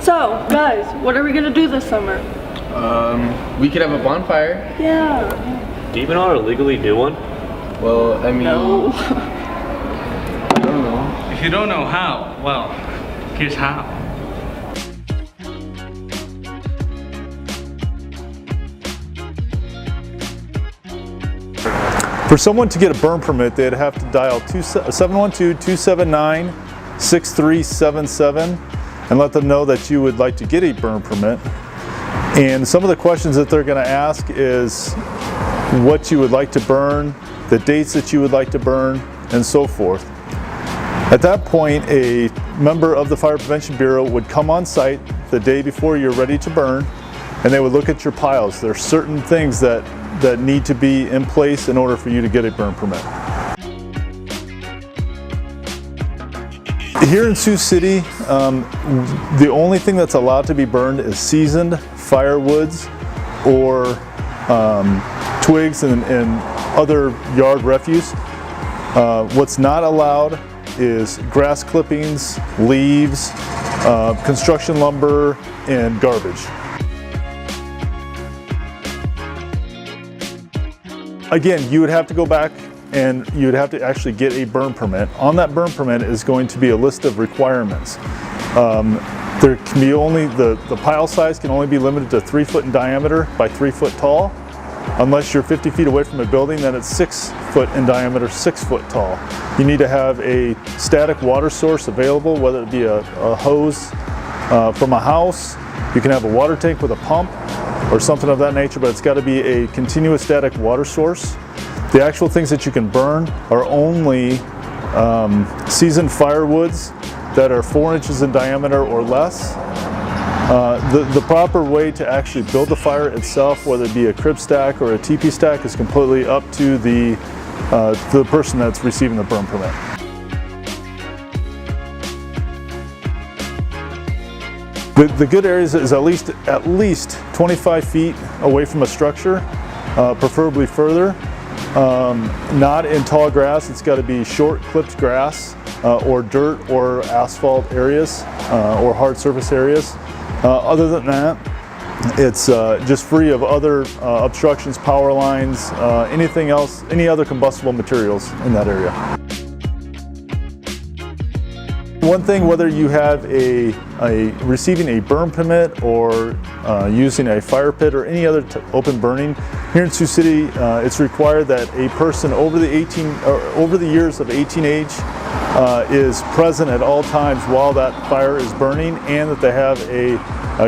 So, guys, what are we gonna do this summer? We could have a bonfire. Yeah. Do you even know how to legally do one? Well, I mean, No. I don't know. If you don't know how, well, here's how. For someone to get a burn permit, they'd have to dial 712-279-6377 and let them know that you would like to get a burn permit. And some of the questions that they're going to ask is what you would like to burn, the dates that you would like to burn, and so forth. At that point, a member of the Fire Prevention Bureau would come on site the day before you're ready to burn, and they would look at your piles. There are certain things that need to be in place in order for you to get a burn permit. Here in Sioux City, the only thing that's allowed to be burned is seasoned firewoods or twigs and other yard refuse. What's not allowed is grass clippings, leaves, construction lumber, and garbage. Again, you would have to go back and you would have to actually get a burn permit. On that burn permit is going to be a list of requirements. There can be only, the pile size can only be limited to 3 foot in diameter by 3 foot tall. Unless you're 50 feet away from a building, then it's 6 foot in diameter, 6 foot tall. You need to have a static water source available, whether it be a hose from a house. You can have a water tank with a pump or something of that nature, but it's got to be a continuous static water source. The actual things that you can burn are only seasoned firewoods that are 4 inches in diameter or less. The proper way to actually build the fire itself, whether it be a crib stack or a teepee stack, is completely up to the person that's receiving the burn permit. The good areas is at least 25 feet away from a structure, preferably further. Not in tall grass. It's got to be short clipped grass or dirt or asphalt areas or hard surface areas. Other than that, it's just free of other obstructions, power lines, anything else, any other combustible materials in that area. One thing, whether you have receiving a burn permit or using a fire pit or any other open burning, here in Sioux City, it's required that a person over the years of 18 age is present at all times while that fire is burning, and that they have a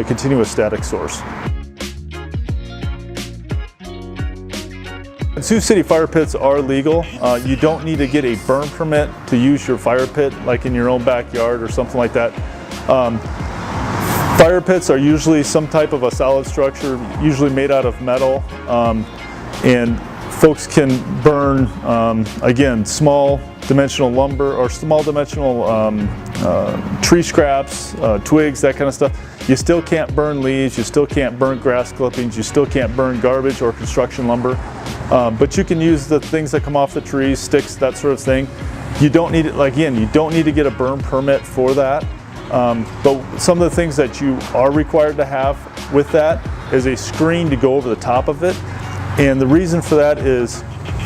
continuous static source. In Sioux City, fire pits are legal. You don't need to get a burn permit to use your fire pit, like in your own backyard or something like that. Fire pits are usually some type of a solid structure, usually made out of metal, and folks can burn, again, small dimensional lumber or small dimensional tree scraps, twigs, that kind of stuff. You still can't burn leaves, you still can't burn grass clippings, you still can't burn garbage or construction lumber. But you can use the things that come off the trees, sticks, that sort of thing. You don't need, again, you don't need to get a burn permit for that. But some of the things that you are required to have with that is a screen to go over the top of it. And the reason for that is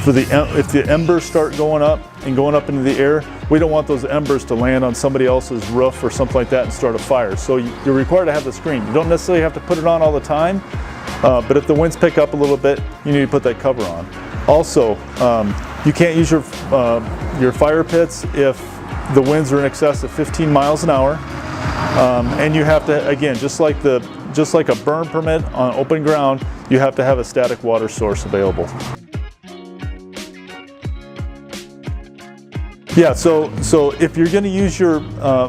if the embers start going up into the air, we don't want those embers to land on somebody else's roof or something like that and start a fire. So you're required to have the screen. You don't necessarily have to put it on all the time, but if the winds pick up a little bit, you need to put that cover on. Also, you can't use your fire pits if the winds are in excess of 15 miles an hour, and you have to, again, just like a burn permit on open ground, you have to have a static water source available. Yeah, so if you're going to use your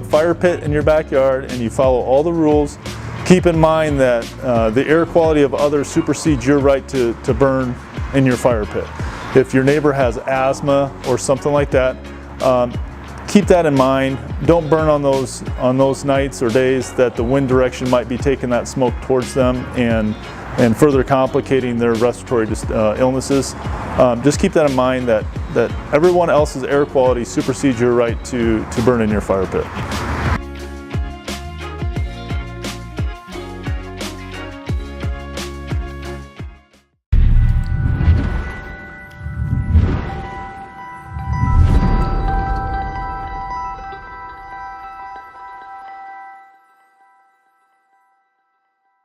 fire pit in your backyard and you follow all the rules, keep in mind that the air quality of others supersedes your right to burn in your fire pit. If your neighbor has asthma or something like that, keep that in mind. Don't burn on those nights or days that the wind direction might be taking that smoke towards them and further complicating their respiratory illnesses. Just keep that in mind that everyone else's air quality supersedes your right to burn in your fire pit.